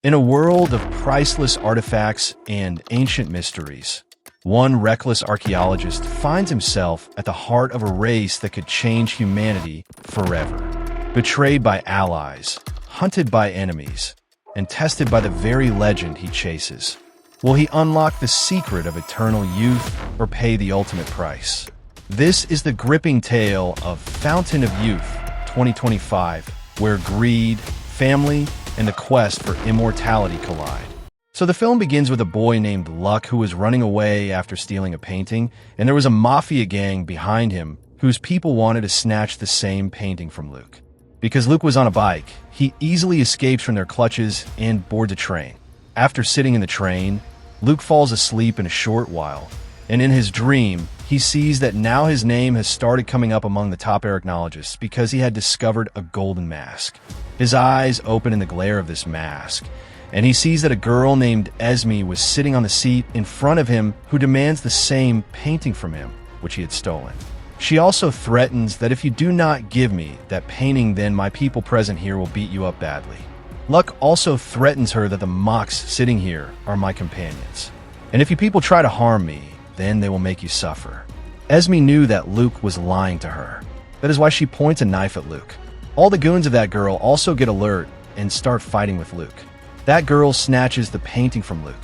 In a world of priceless artifacts and ancient mysteries, one reckless archaeologist finds himself at the heart of a race that could change humanity forever. Betrayed by allies, hunted by enemies, and tested by the very legend he chases. Will he unlock the secret of eternal youth or pay the ultimate price? This is the gripping tale of Fountain of Youth 2025, where greed, family, and the quest for immortality collide. So the film begins with a boy named Luck who was running away after stealing a painting, and there was a mafia gang behind him whose people wanted to snatch the same painting from Luke. Because Luke was on a bike, he easily escapes from their clutches and boards a train. After sitting in the train, Luke falls asleep in a short while, and in his dream, he sees that now his name has started coming up among the top archaeologists because he had discovered a golden mask. His eyes open in the glare of this mask, and he sees that a girl named Esme was sitting on the seat in front of him who demands the same painting from him, which he had stolen. She also threatens that if you do not give me that painting, then my people present here will beat you up badly. Luck also threatens her that the monks sitting here are my companions, and if you people try to harm me, then they will make you suffer. Esme knew that Luke was lying to her. That is why she points a knife at Luke. All the goons of that girl also get alert and start fighting with Luke. That girl snatches the painting from Luke.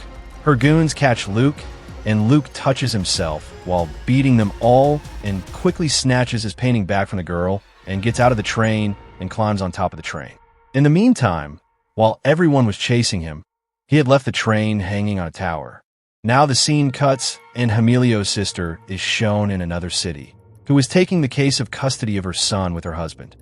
Her goons catch Luke, and Luke touches himself while beating them all and quickly snatches his painting back from the girl and gets out of the train and climbs on top of the train. In the meantime, while everyone was chasing him, he had left the train hanging on a tower. Now the scene cuts, and Emilio's sister is shown in another city, who is taking the case of custody of her son with her husband.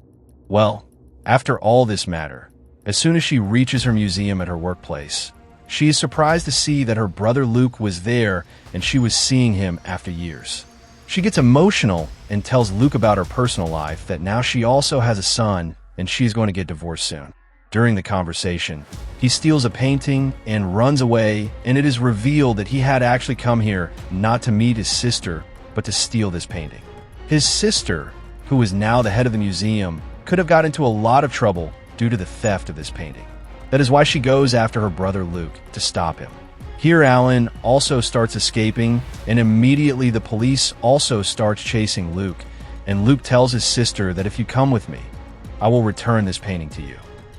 Well, after all this matter, as soon as she reaches her museum at her workplace, she is surprised to see that her brother Luke was there and she was seeing him after years. She gets emotional and tells Luke about her personal life, that now she also has a son and she is going to get divorced soon. During the conversation, he steals a painting and runs away, and it is revealed that he had actually come here not to meet his sister, but to steal this painting. His sister, who is now the head of the museum, could have got into a lot of trouble due to the theft of this painting. That is why she goes after her brother Luke to stop him. Here Alan also starts escaping, and immediately the police also starts chasing Luke, and Luke tells his sister that if you come with me, I will return this painting to you.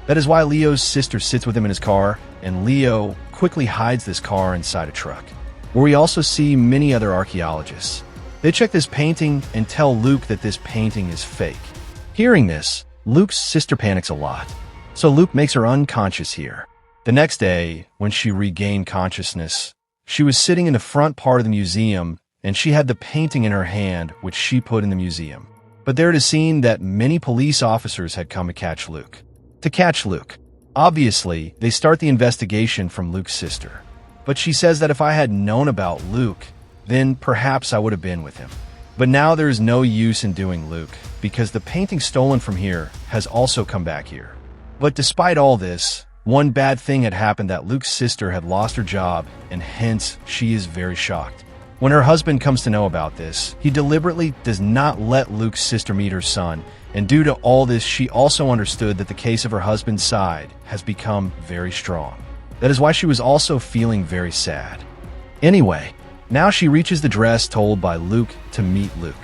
That is why Leo's sister sits with him in his car, and Leo quickly hides this car inside a truck, where we also see many other archaeologists. They check this painting and tell Luke that this painting is fake. Hearing this, Luke's sister panics a lot, so Luke makes her unconscious here. The next day, when she regained consciousness, she was sitting in the front part of the museum, and she had the painting in her hand, which she put in the museum. But there it is seen that many police officers had come to catch Luke. Obviously, they start the investigation from Luke's sister. But she says that if I had known about Luke, then perhaps I would have been with him. But now there is no use in doing Luke, because the painting stolen from here has also come back here. But despite all this, one bad thing had happened, that Luke's sister had lost her job, and hence she is very shocked. When her husband comes to know about this, he deliberately does not let Luke's sister meet her son, and due to all this, she also understood that the case of her husband's side has become very strong. That is why she was also feeling very sad. Anyway, now she reaches the address told by Luke to meet Luke.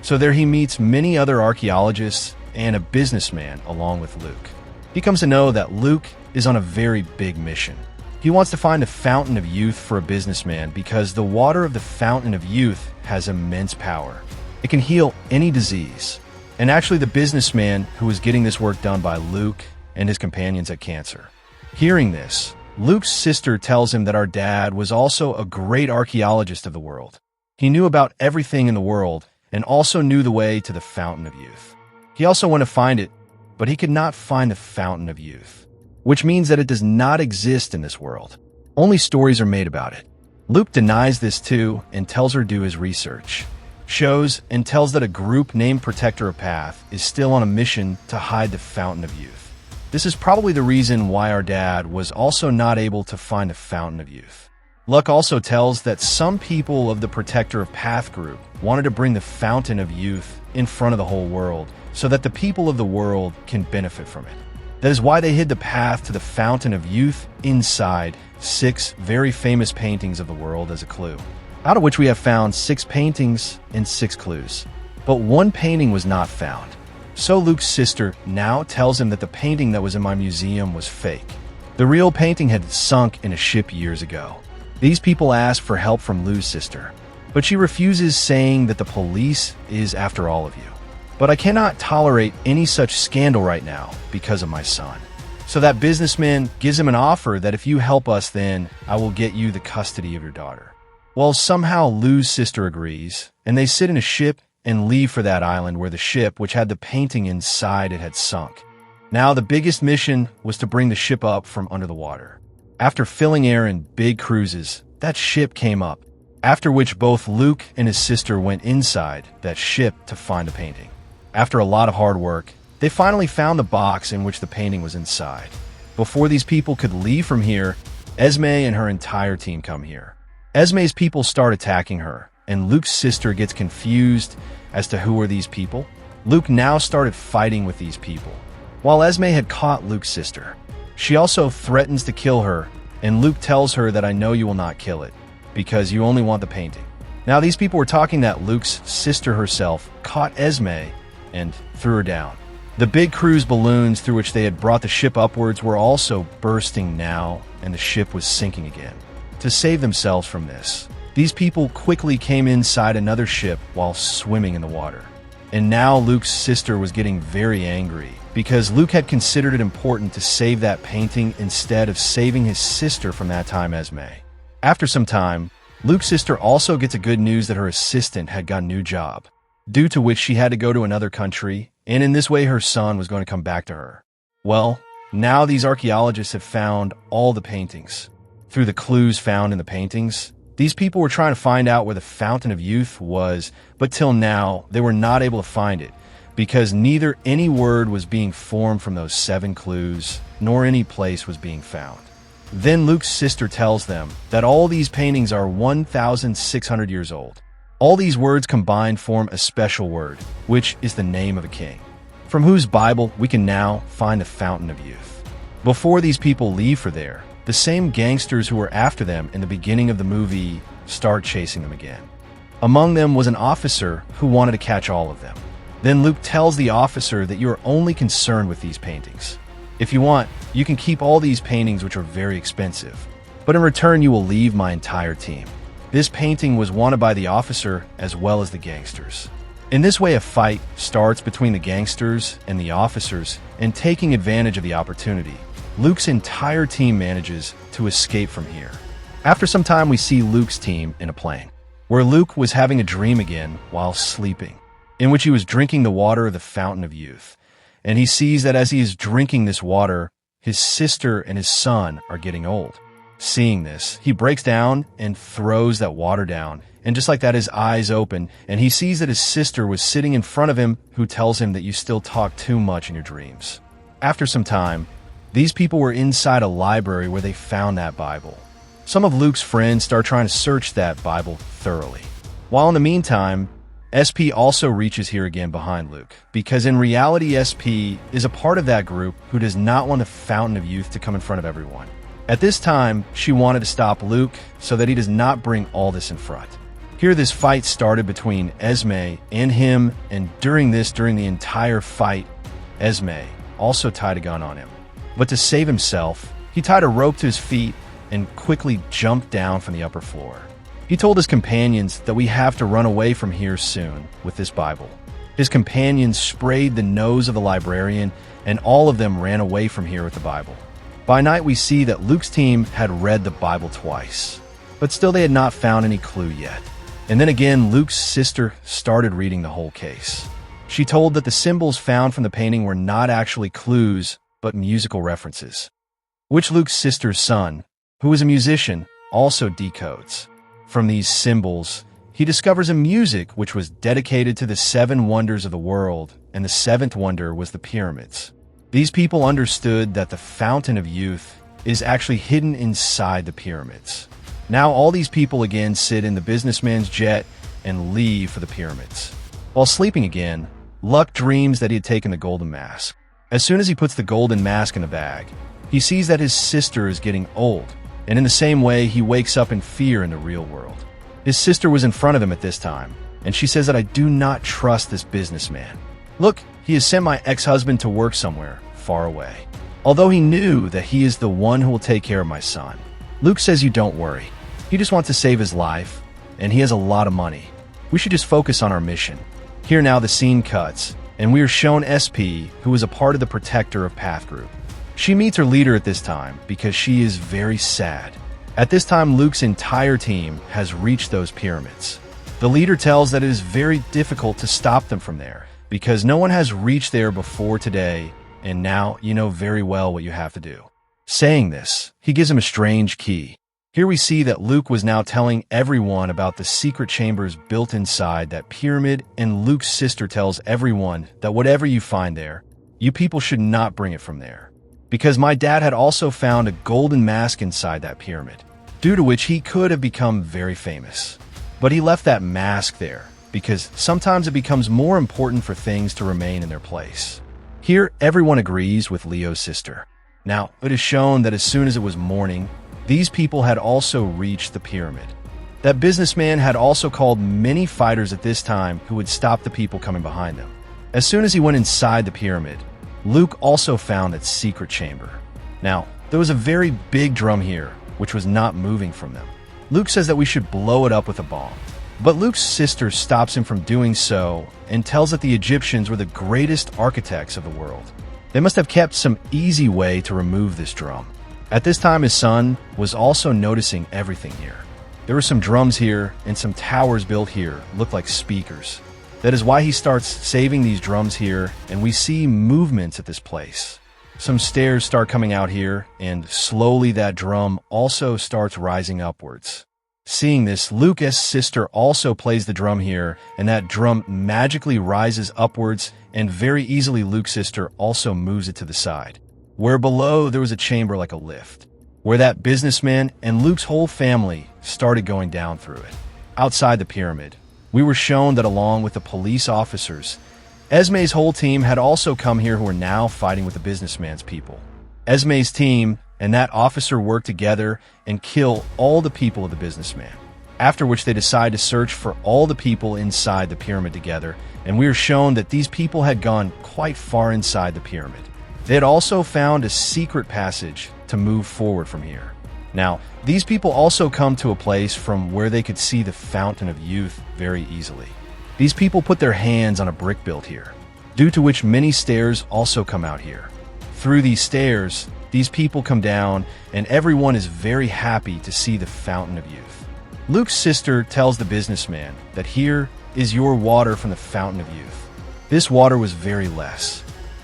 So there he meets many other archaeologists and a businessman along with Luke. He comes to know that Luke is on a very big mission. He wants to find a fountain of youth for a businessman because the water of the fountain of youth has immense power. It can heal any disease. And actually, the businessman who was getting this work done by Luke and his companions had cancer. Hearing this, Luke's sister tells him that our dad was also a great archaeologist of the world. He knew about everything in the world and also knew the way to the fountain of youth. He also wanted to find it, but he could not find the fountain of youth, which means that it does not exist in this world. Only stories are made about it. Luke denies this too and tells her to do his research. Shows and tells that a group named Protector of Path is still on a mission to hide the Fountain of Youth. This is probably the reason why our dad was also not able to find the Fountain of Youth. Luck also tells that some people of the Protector of Path group wanted to bring the Fountain of Youth in front of the whole world so that the people of the world can benefit from it. That is why they hid the path to the Fountain of Youth inside 6 very famous paintings of the world as a clue, out of which we have found 6 paintings and 6 clues. But one painting was not found. So Luke's sister now tells him that the painting that was in my museum was fake. The real painting had sunk in a ship years ago. These people ask for help from Luke's sister, but she refuses, saying that the police is after all of you. But I cannot tolerate any such scandal right now because of my son. So that businessman gives him an offer that if you help us, then I will get you the custody of your daughter. Well, somehow Luke's sister agrees, and they sit in a ship and leave for that island where the ship, which had the painting inside it, had sunk. Now the biggest mission was to bring the ship up from under the water. After filling air in big cruises, that ship came up, after which both Luke and his sister went inside that ship to find the painting. After a lot of hard work, they finally found the box in which the painting was inside. Before these people could leave from here, Esme and her entire team come here. Esme's people start attacking her, and Luke's sister gets confused as to who are these people. Luke now started fighting with these people, while Esme had caught Luke's sister. She also threatens to kill her, and Luke tells her that I know you will not kill it, because you only want the painting. Now these people were talking that Luke's sister herself caught Esme and threw her down. The big cruise balloons through which they had brought the ship upwards were also bursting now, and the ship was sinking again. To save themselves from this, these people quickly came inside another ship while swimming in the water. And now Luke's sister was getting very angry because Luke had considered it important to save that painting instead of saving his sister from that time, Esme. After some time, Luke's sister also gets a good news that her assistant had got a new job, due to which she had to go to another country, and in this way her son was going to come back to her. Well, now these archaeologists have found all the paintings. Through the clues found in the paintings, these people were trying to find out where the Fountain of Youth was, but till now, they were not able to find it, because neither any word was being formed from those 7 clues, nor any place was being found. Then Luke's sister tells them that all these paintings are 1,600 years old. All these words combined form a special word, which is the name of a king, from whose Bible we can now find the Fountain of Youth. Before these people leave for there, the same gangsters who were after them in the beginning of the movie start chasing them again. Among them was an officer who wanted to catch all of them. Then Luke tells the officer that you are only concerned with these paintings. If you want, you can keep all these paintings, which are very expensive, but in return you will leave my entire team. This painting was wanted by the officer as well as the gangsters. In this way, a fight starts between the gangsters and the officers, and taking advantage of the opportunity, Luke's entire team manages to escape from here. After some time, we see Luke's team in a plane, where Luke was having a dream again while sleeping, in which he was drinking the water of the Fountain of Youth. And he sees that as he is drinking this water, his sister and his son are getting old. Seeing this, he breaks down and throws that water down, and just like that, his eyes open, and he sees that his sister was sitting in front of him, who tells him that you still talk too much in your dreams. After some time, these people were inside a library where they found that Bible. Some of Luke's friends start trying to search that Bible thoroughly. While in the meantime, SP also reaches here again behind Luke, because in reality SP is a part of that group who does not want the Fountain of Youth to come in front of everyone. At this time, she wanted to stop Luke so that he does not bring all this in front. Here this fight started between Esme and him, and during the entire fight, Esme also tied a gun on him. But to save himself, he tied a rope to his feet and quickly jumped down from the upper floor. He told his companions that we have to run away from here soon with this Bible. His companions sprayed the nose of the librarian, and all of them ran away from here with the Bible. By night, we see that Luke's team had read the Bible twice, but still they had not found any clue yet. And then again, Luke's sister started reading the whole case. She told that the symbols found from the painting were not actually clues, but musical references, which Luke's sister's son, who is a musician, also decodes. From these symbols, he discovers a music which was dedicated to the 7 wonders of the world, and the 7th wonder was the pyramids. These people understood that the Fountain of Youth is actually hidden inside the pyramids. Now all these people again sit in the businessman's jet and leave for the pyramids. While sleeping again, Luck dreams that he had taken the golden mask. As soon as he puts the golden mask in the bag, he sees that his sister is getting old, and in the same way, he wakes up in fear in the real world. His sister was in front of him at this time, and she says that I do not trust this businessman. Look, he has sent my ex-husband to work somewhere far away. Although he knew that he is the one who will take care of my son. Luke says you don't worry. He just wants to save his life, and he has a lot of money. We should just focus on our mission. Here now the scene cuts, and we are shown SP, who is a part of the Protector of Path Group. She meets her leader at this time because she is very sad. At this time, Luke's entire team has reached those pyramids. The leader tells that it is very difficult to stop them from there because no one has reached there before today, and now you know very well what you have to do. Saying this, he gives him a strange key. Here we see that Luke was now telling everyone about the secret chambers built inside that pyramid, and Luke's sister tells everyone that whatever you find there, you people should not bring it from there. Because my dad had also found a golden mask inside that pyramid, due to which he could have become very famous. But he left that mask there, because sometimes it becomes more important for things to remain in their place. Here, everyone agrees with Leo's sister. Now, it is shown that as soon as it was morning, these people had also reached the pyramid. That businessman had also called many fighters at this time who would stop the people coming behind them. As soon as he went inside the pyramid, Luke also found that secret chamber. Now, there was a very big drum here, which was not moving from them. Luke says that we should blow it up with a bomb. But Luke's sister stops him from doing so and tells that the Egyptians were the greatest architects of the world. They must have kept some easy way to remove this drum. At this time, his son was also noticing everything here. There were some drums here and some towers built here, look like speakers. That is why he starts saving these drums here, and we see movements at this place. Some stairs start coming out here, and slowly that drum also starts rising upwards. Seeing this, Luke's sister also plays the drum here, and that drum magically rises upwards, and very easily Luke's sister also moves it to the side, where below there was a chamber like a lift, where that businessman and Luke's whole family started going down through it. Outside the pyramid, we were shown that along with the police officers, Esme's whole team had also come here who are now fighting with the businessman's people. Esme's team and that officer work together and kill all the people of the businessman, after which they decide to search for all the people inside the pyramid together, and we are shown that these people had gone quite far inside the pyramid. They had also found a secret passage to move forward from here. Now, these people also come to a place from where they could see the Fountain of Youth very easily. These people put their hands on a brick built here, due to which many stairs also come out here. Through these stairs, these people come down, and everyone is very happy to see the Fountain of Youth. Luke's sister tells the businessman that here is your water from the Fountain of Youth. This water was very less.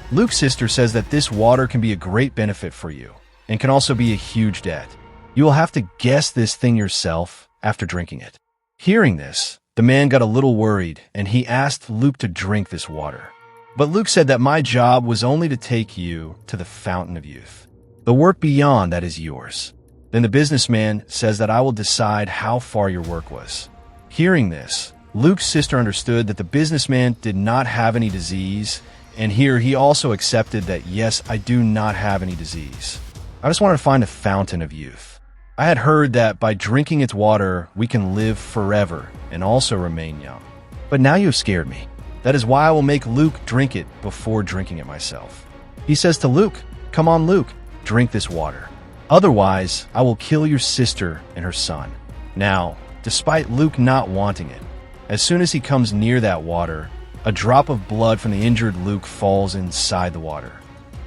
Luke's sister says that this water can be a great benefit for you, and can also be a huge debt. You will have to guess this thing yourself after drinking it. Hearing this, the man got a little worried, and he asked Luke to drink this water. But Luke said that my job was only to take you to the Fountain of Youth. The work beyond that is yours. Then the businessman says that I will decide how far your work was. Hearing this, Luke's sister understood that the businessman did not have any disease, and here he also accepted that yes, I do not have any disease. I just wanted to find a Fountain of Youth. I had heard that by drinking its water, we can live forever and also remain young. But now you have scared me. That is why I will make Luke drink it before drinking it myself. He says to Luke, "Come on, Luke, drink this water. Otherwise, I will kill your sister and her son." Now, despite Luke not wanting it, as soon as he comes near that water, a drop of blood from the injured Luke falls inside the water.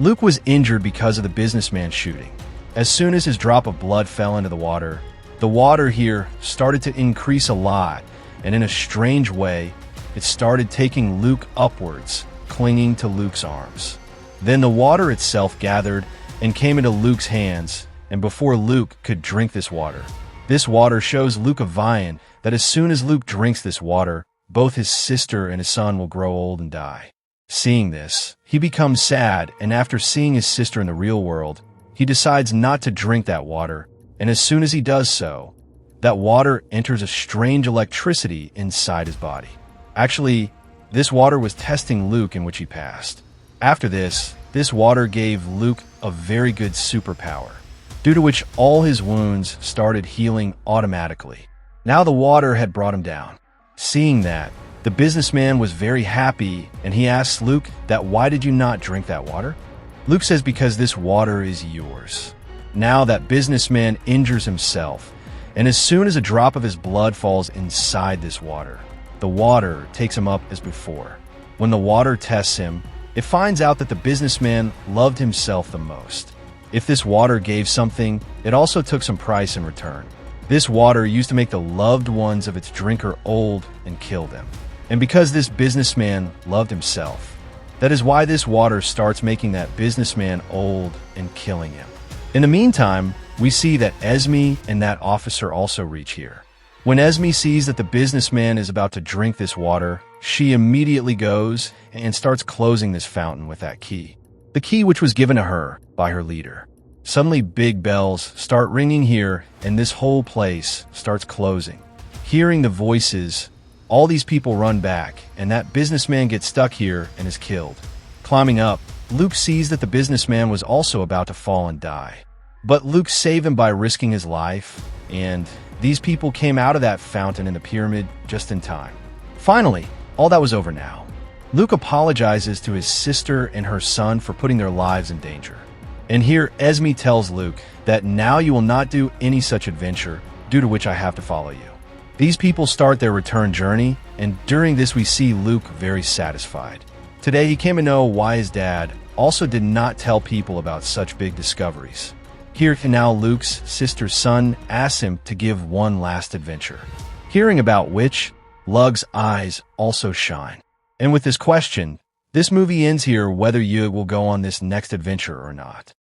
Luke was injured because of the businessman shooting. As soon as his drop of blood fell into the water here started to increase a lot, and in a strange way, it started taking Luke upwards, clinging to Luke's arms. Then the water itself gathered and came into Luke's hands, and before Luke could drink this water shows Luke a vision that as soon as Luke drinks this water, both his sister and his son will grow old and die. Seeing this, he becomes sad, and after seeing his sister in the real world, he decides not to drink that water, and as soon as he does so, that water enters a strange electricity inside his body. Actually, this water was testing Luke, in which he passed. After this, this water gave Luke a very good superpower, due to which all his wounds started healing automatically. Now the water had brought him down. Seeing that, the businessman was very happy, and he asks Luke that why did you not drink that water? Luke says because this water is yours. Now that businessman injures himself, and as soon as a drop of his blood falls inside this water, the water takes him up as before. When the water tests him, it finds out that the businessman loved himself the most. If this water gave something, it also took some price in return. This water used to make the loved ones of its drinker old and kill them. And because this businessman loved himself, that is why this water starts making that businessman old and killing him. In the meantime, we see that Esme and that officer also reach here. When Esme sees that the businessman is about to drink this water, she immediately goes and starts closing this fountain with that key. The key which was given to her by her leader. Suddenly big bells start ringing here and this whole place starts closing. Hearing the voices, all these people run back, and that businessman gets stuck here and is killed. Climbing up, Luke sees that the businessman was also about to fall and die. But Luke saved him by risking his life, and these people came out of that fountain in the pyramid just in time. Finally, all that was over now. Luke apologizes to his sister and her son for putting their lives in danger. And here Esme tells Luke that now you will not do any such adventure, due to which I have to follow you. These people start their return journey, and during this we see Luke very satisfied. Today he came to know why his dad also did not tell people about such big discoveries. Here now Luke's sister's son asks him to give one last adventure, hearing about which Lug's eyes also shine. And with this question, this movie ends here whether you will go on this next adventure or not.